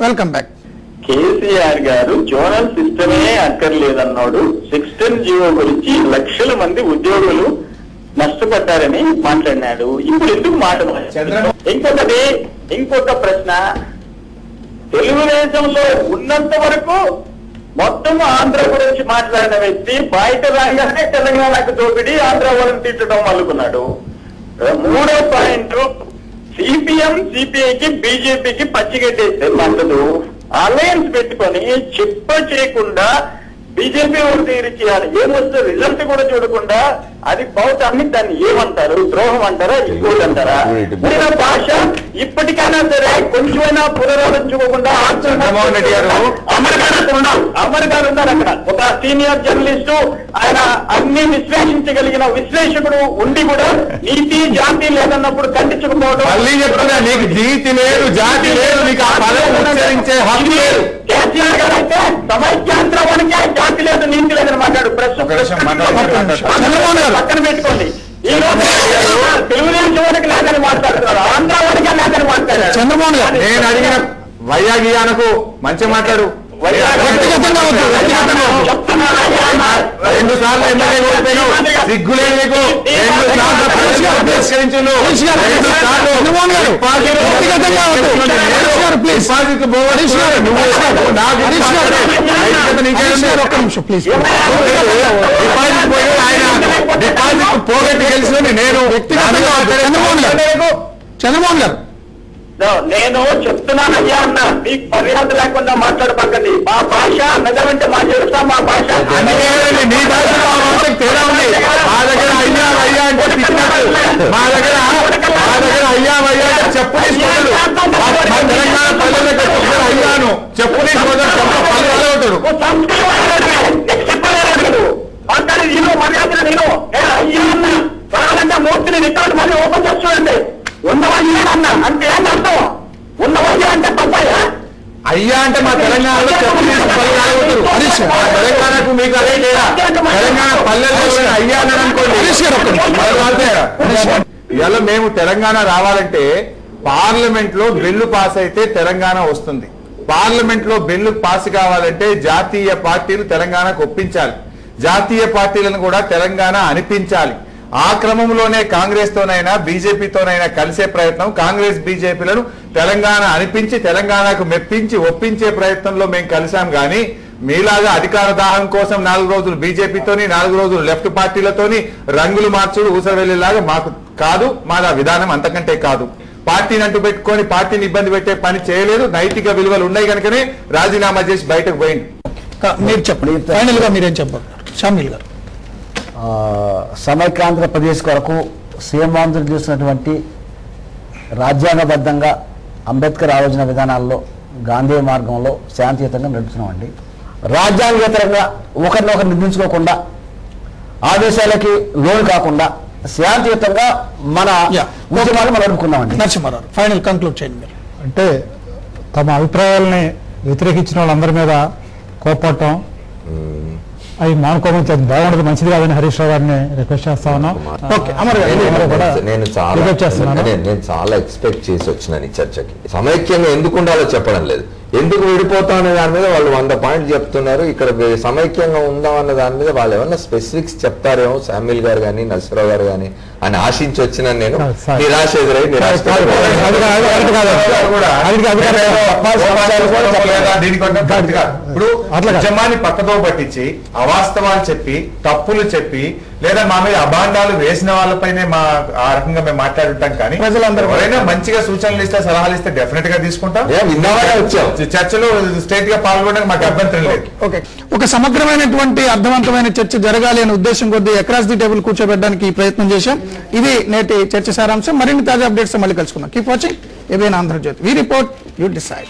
Welcome back. KCR గారు zonal సిస్టమే అక్కర్లేదన్నాడు. 16 GO గురించి లక్షల మంది ఉద్యోగులు నష్టపడ్డారని మాట్లాడినాడు. ఇప్పుడు ఎందుకు మాట ఇంకొక ప్రశ్న, తెలుగుదేశంలో ఉన్నంత వరకు మొత్తం ఆంధ్ర గురించి మాట్లాడిన వ్యక్తి బయట రాగానే తెలంగాణకు దోపిడి, ఆంధ్ర వాళ్ళని తిట్టడం మొదలుకున్నాడు. మూడో పాయింట్, సిపిఎం సిపిఐకి బీజేపీకి పచ్చిగట్టేస్తే మండదు, అలయన్స్ పెట్టుకొని చేయకుండా బీజేపీ ఓటు దగ్గర చేయాలి. ఏమొస్తే రిజల్ట్ కూడా చూడకుండా అది బౌతాన్ని దాన్ని ఏమంటారు? ద్రోహం అంటారా, ఇంకోటి అంటారా? భాష ఇప్పటికైనా సరే కొంచెమైనా పునరాలోచించుకోకుండా అమర్ గారు ఉన్నారు అక్కడ, ఒక సీనియర్ జర్నలిస్టు, ఆయన అన్ని విశ్లేషించగలిగిన విశ్లేషకుడు ఉండి కూడా నీతి జాతి లేదన్నప్పుడు ఖండించకపోవడం. నీకు నీతి లేదు, జాతి లేదు, నీకు ఆ పదం ఉచ్చరించే హక్కు లేదు. కేసీఆర్ గారు అయితే సమైక్యాంధ్రానికి జాతి లేదు, నీతి లేదని మాట్లాడు. పక్కన పెట్టుకోండి. ఈ రోజు తెలుగుదేశం వారికి లేదని మాట్లాడుతున్నారు, ఆంధ్ర వారికి లేదని మాట్లాడారు చంద్రమోహన్ గారు. నేను అడిగిన వైయాగియానకు మంచి మాట్లాడు. 2 సార్లు ఎమ్మెల్యే కోల్పోయావు, సిగ్గులేదు నీకు. 2 సార్లు తిరస్కరించును. డిపాజిట్ పోగొట్టి గెలిచిన నేను చంద్రమోహన్ గారు, నేను చెప్తున్నానయ్యా అన్న, మీకు మర్యాద లేకుండా మాట్లాడపక్కది. మా భాష నిజమంటే మా తెలుసా, మా భాష నీ భాష తేడా ఉంది. మా దగ్గర అయ్యా అయ్యా అంటే తిట్టినట్టు, మా దగ్గర అయ్యా అయ్యా అంటే చెప్పు తీసుకోలేదు. మా తెలంగాణ ప్రజలకు అయ్యాను చెప్పు తీసుకోలేదు, పల్లె అవుతాడు. మర్యాద నేను అయ్యా అన్న కావాలంటే మూర్తిని రికార్డు మళ్ళీ ఓపెన్ చేస్తుండండి. ఉన్నవయ్యా అన్న అంటే ఏం అర్థం? ఉన్నవయ్యా అంటే తప్పయ్యా? అయ్యా అంటే మా తెలంగాణలో చెప్పు తీసుకు తెలంగాణకు మీకు అదే లేదా? తెలంగాణ పల్లెల్లో అయ్యా అని అనుకోండి. ఇవాళ మేము తెలంగాణ రావాలంటే పార్లమెంట్ లో బిల్లు పాస్ అయితే తెలంగాణ వస్తుంది. పార్లమెంట్ లో బిల్లు పాస్ కావాలంటే జాతీయ పార్టీలు తెలంగాణకు ఒప్పించాలి, జాతీయ పార్టీలను కూడా తెలంగాణ అనిపించాలి. ఆ క్రమంలోనే కాంగ్రెస్ తోనైనా బీజేపీతోనైనా కలిసే ప్రయత్నం, కాంగ్రెస్ బీజేపీలను తెలంగాణ అనిపించి తెలంగాణకు మెప్పించి ఒప్పించే ప్రయత్నంలో మేము కలిసాం. కానీ మీలాగా అధికార దాహం కోసం 4 రోజులు బీజేపీతోని 4 రోజులు లెఫ్ట్ పార్టీలతోని రంగులు మార్చుడు ఊసరవెల్లిలాగా మాకు కాదు. మాది విధానం అంతకంటే కాదు. పార్టీని అంటూ పెట్టుకొని పార్టీని ఇబ్బంది పెట్టే పని చేయలేదు. నైతిక విలువలు ఉన్నాయి కనుకనే రాజీనామా చేసి బయటకు పోయింది. మీరు చెప్పండి, ఫైనల్ గా మీరేం చెప్పారు? షామిల్ గారు, సమైక్యాంధ్రప్రదేశ్ కొరకు సీఎం ఆంధ్రులు చేసినటువంటి రాజ్యాంగబద్ధంగా అంబేద్కర్ ఆలోచన విధానాల్లో గాంధీ మార్గంలో శాంతియుతంగా నడుపుతున్నామండి. రాజ్యాంగేతరంగా ఒకరినొకరు నిర్మించుకోకుండా, ఆదేశాలకి లోను కాకుండా శాంతియుతంగా మన ఉద్యమాలు మనం నడుపుకున్నామండి. నరసింహారావు, ఫైనల్ కంక్లూడ్ చేయండి మీరు. అంటే తమ అభిప్రాయాలని వ్యతిరేకించిన వాళ్ళందరి మీద కోపడటం అవి మానుకోమని బాగుండదు, మంచిది కాదని హరీష్ రావు గారిని రిక్వెస్ట్ చేస్తా ఉన్నాం. నేను చాలా ఎక్స్పెక్ట్ చేసి వచ్చినాను ఈ చర్చకి. సమైక్యంగా ఎందుకు ఉండాలో చెప్పడం లేదు, ఎందుకు విడిపోతాం అనే దాని మీద వాళ్ళు 100 పాయింట్లు చెప్తున్నారు. ఇక్కడ సమైక్యంగా ఉందాం అన్న దాని మీద వాళ్ళు ఏమన్నా స్పెసిఫిక్స్ చెప్తారేమో శామిల్ గారు కానీ నరసింహరావు గారు కానీ అని ఆశించి వచ్చినాను. నేను నిరాశ ఎదురై ఇప్పుడు ఉద్యమాన్ని పక్కతో పట్టించి అవాస్తవాలు చెప్పి తప్పులు చెప్పి లేదా మా మీద అభాండాలు వేసిన వాళ్ళపైనే ఆ రకంగా మేము మాట్లాడుంటాం. కానీ ప్రజలందరూ ఎవరైనా మంచిగా సూచనలు ఇస్తే సలహాలు ఇస్తే డెఫినెట్ గా తీసుకుంటాం. చర్చలో స్టేట్ గా పాల్గొనడానికి మాకు అభ్యంతరం లేదు. ఒక సమగ్రమైనటువంటి అర్థవంతమైన చర్చ జరగాలి అనే ఉద్దేశం కొద్దీ అక్రాస్ ది టేబుల్ కూర్చోబెట్టడానికి ప్రయత్నం చేశాం. ఇది నేటి చర్చ సారాంశం. మరిన్ని తాజా అప్డేట్స్ మళ్ళీ కలుసుకుందాం. Keep watching ABN Andhrajyothy. We report, you decide.